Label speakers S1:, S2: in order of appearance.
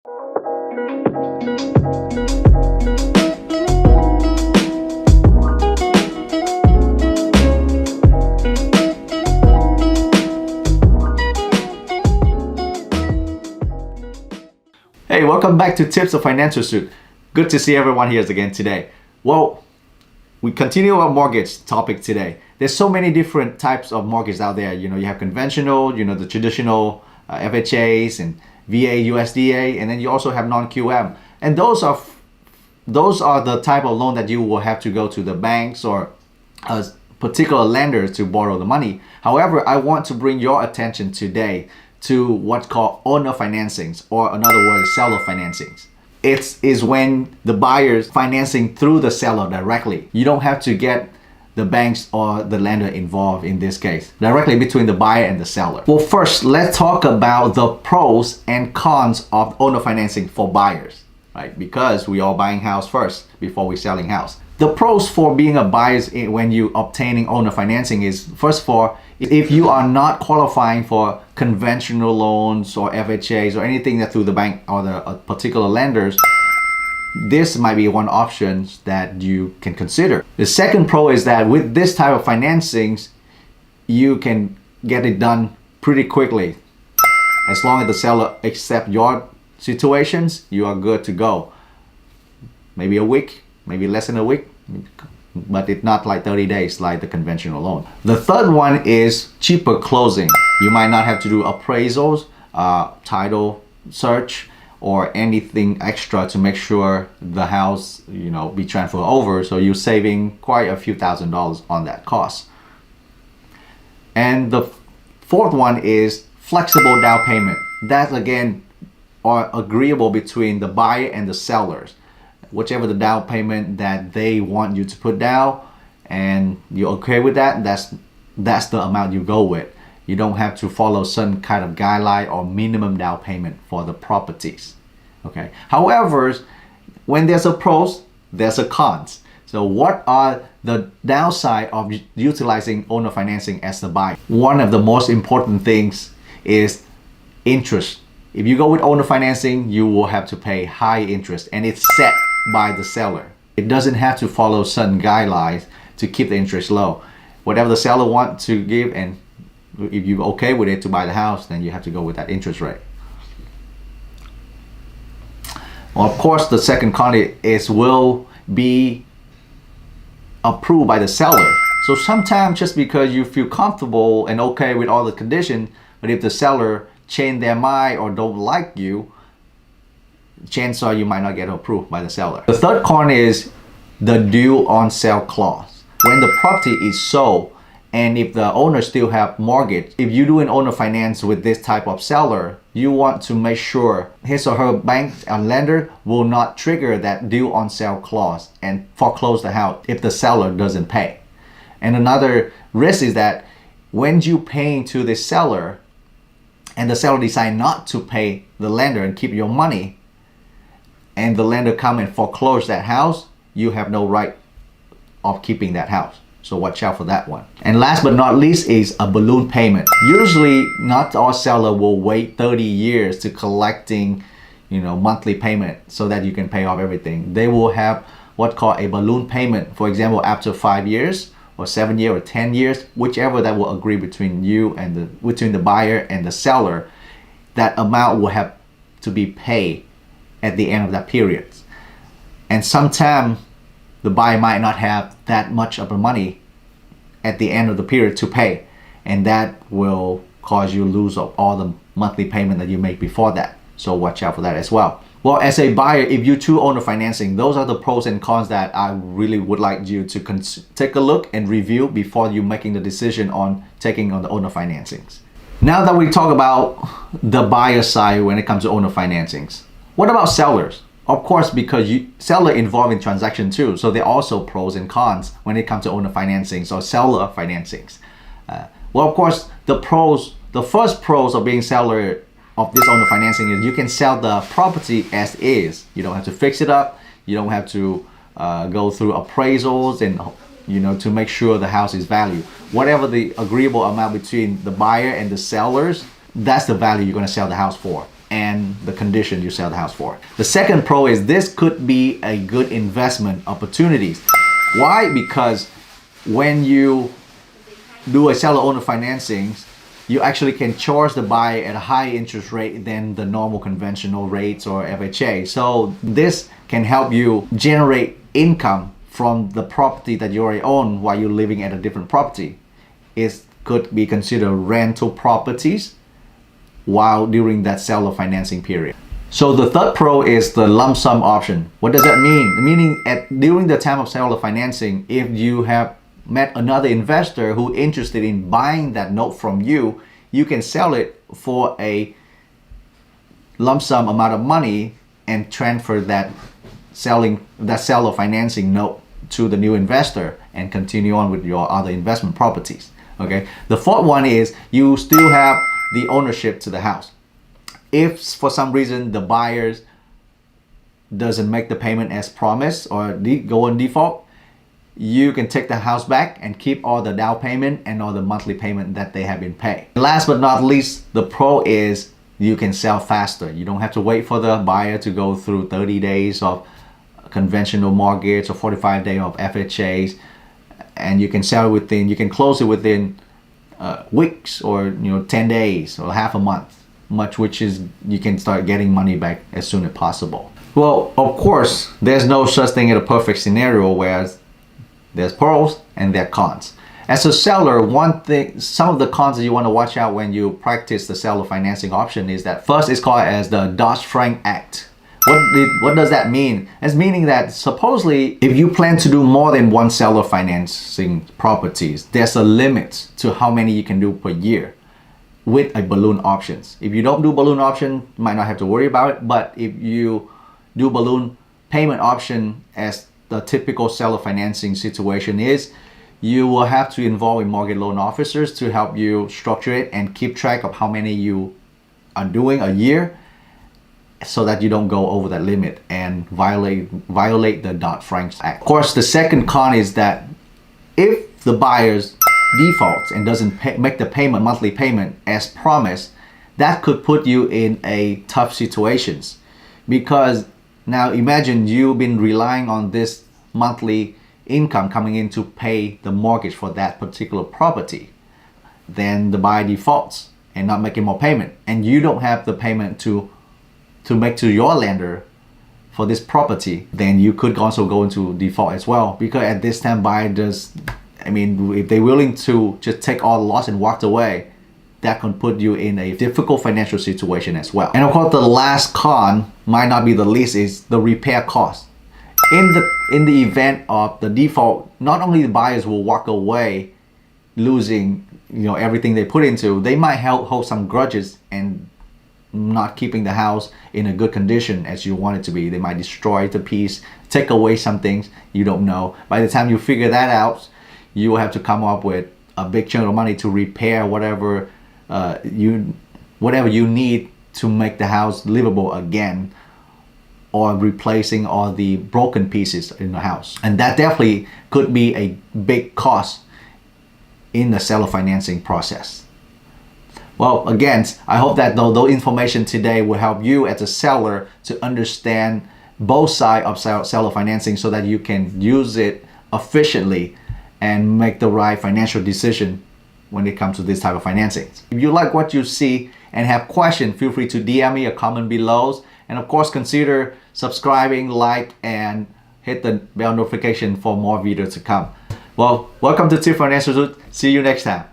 S1: Hey, welcome back to Tips of Financial Suit. Good to see everyone here again today. Well, we continue our mortgage topic today. There's so many different types of mortgages out there. You have conventional, the traditional FHAs and VA, USDA, and then you also have non-QM. And those are the type of loan that you will have to go to the banks or a particular lenders to borrow the money. However, I want to bring your attention today to what's called owner financings, or another word, seller financings. It is when the buyer's financing through the seller directly. You don't have to get the banks or the lender involved in this case, directly between the buyer and the seller. Well, first, let's talk about the pros and cons of owner financing for buyers, right? Because we are buying house first before we selling house. The pros for being a buyer when you obtaining owner financing is, first of all, if you are not qualifying for conventional loans or FHAs or anything that through the bank or the particular lenders, this might be one option that you can consider. The second pro is that with this type of financings, you can get it done pretty quickly. As long as the seller accepts your situations, you are good to go. Maybe a week, maybe less than a week, but it's not like 30 days like the conventional loan. The third one is cheaper closing. You might not have to do appraisals, title search, or anything extra to make sure the house be transferred over, so you're saving quite a few $1,000s on that cost. And the fourth one is flexible down payment. That again are agreeable between the buyer and the sellers. Whichever the down payment that they want you to put down and you're okay with that, that's the amount you go with. You don't have to follow some kind of guideline or minimum down payment for the properties. Okay. However, when there's a pros, there's a cons. So what are the downside of utilizing owner financing as the buyer? One of the most important things is interest. If you go with owner financing, you will have to pay high interest, and it's set by the seller. It doesn't have to follow certain guidelines to keep the interest low. Whatever the seller wants to give, and if you're okay with it to buy the house, then you have to go with that interest rate. Well, of course, the second con is will be approved by the seller. So sometimes just because you feel comfortable and okay with all the conditions, but if the seller change their mind or don't like you, chances are you might not get approved by the seller. The third con is the due on sale clause. When the property is sold and if the owner still have mortgage, if you do an owner finance with this type of seller, you want to make sure his or her bank and lender will not trigger that due on sale clause and foreclose the house if the seller doesn't pay. And another risk is that when you paying to the seller and the seller decide not to pay the lender and keep your money, and the lender come and foreclose that house, you have no right of keeping that house. So watch out for that one. And last but not least is a balloon payment. Usually not all seller will wait 30 years to collecting monthly payment so that you can pay off everything. They will have what's called a balloon payment. For example, after 5 years or 7 years or 10 years, whichever that will agree between you and between the buyer and the seller, that amount will have to be paid at the end of that period. And sometimes the buyer might not have that much of the money at the end of the period to pay, and that will cause you lose all the monthly payment that you make before that. So watch out for that as well. Well, as a buyer, if you choose owner financing, those are the pros and cons that I really would like you to take a look and review before you making the decision on taking on the owner financings. Now that we talk about the buyer side when it comes to owner financings, what about sellers? Of course, because seller involved in transaction too, so there are also pros and cons when it comes to owner financings or seller financings. Well, of course, the first pros of being seller of this owner financing is you can sell the property as is. You don't have to fix it up. You don't have to go through appraisals and to make sure the house is valued. Whatever the agreeable amount between the buyer and the sellers, that's the value you're going to sell the house for. and the condition you sell the house for. The second pro is this could be a good investment opportunities. Why? Because when you do a seller owner financing, you actually can charge the buyer at a higher interest rate than the normal conventional rates or FHA. So this can help you generate income from the property that you already own while you're living at a different property. It could be considered rental properties while during that seller financing period. So the third pro is the lump sum option. What does that mean? Meaning during the time of seller financing, if you have met another investor who interested in buying that note from you, you can sell it for a lump sum amount of money and transfer that seller financing note to the new investor and continue on with your other investment properties. Okay. The fourth one is you still have the ownership to the house. If for some reason the buyers doesn't make the payment as promised or go on default, you can take the house back and keep all the down payment and all the monthly payment that they have been paid. Last but not least, the pro is you can sell faster. You don't have to wait for the buyer to go through 30 days of conventional mortgage or 45 days of FHAs, and you can sell it you can close it within weeks or 10 days or half a month, which is you can start getting money back as soon as possible. Well, of course, there's no such thing as a perfect scenario where there's pros and there are cons. As a seller, some of the cons that you want to watch out when you practice the seller financing option is that first it's called as the Dodd-Frank Act. What does that mean? It's meaning that supposedly if you plan to do more than one seller financing properties, there's a limit to how many you can do per year with a balloon options. If you don't do balloon option, you might not have to worry about it, but if you do balloon payment option as the typical seller financing situation is, you will have to involve mortgage loan officers to help you structure it and keep track of how many you are doing a year so that you don't go over that limit and violate the Dodd-Frank Act. Of course, the second con is that if the buyers defaults and doesn't make the monthly payment as promised, that could put you in a tough situations, because now imagine you've been relying on this monthly income coming in to pay the mortgage for that particular property. Then the buyer defaults and not making more payment, and you don't have the payment to make to your lender for this property, then you could also go into default as well, because at this time buyer if they're willing to just take all the loss and walk away, that can put you in a difficult financial situation as well. And of course, the last con, might not be the least, is the repair cost. In the event of the default, not only the buyers will walk away losing everything they put into, they might hold some grudges and not keeping the house in a good condition as you want it to be. They might destroy the piece, take away some things you don't know. By the time you figure that out, you will have to come up with a big chunk of money to repair whatever you need to make the house livable again, or replacing all the broken pieces in the house. And that definitely could be a big cost in the seller financing process. Well, again, I hope that those information today will help you as a seller to understand both sides of seller financing so that you can use it efficiently and make the right financial decision when it comes to this type of financing. If you like what you see and have questions, feel free to DM me or comment below. And of course, consider subscribing, like, and hit the bell notification for more videos to come. Well, welcome to Tips Financial Suite. See you next time.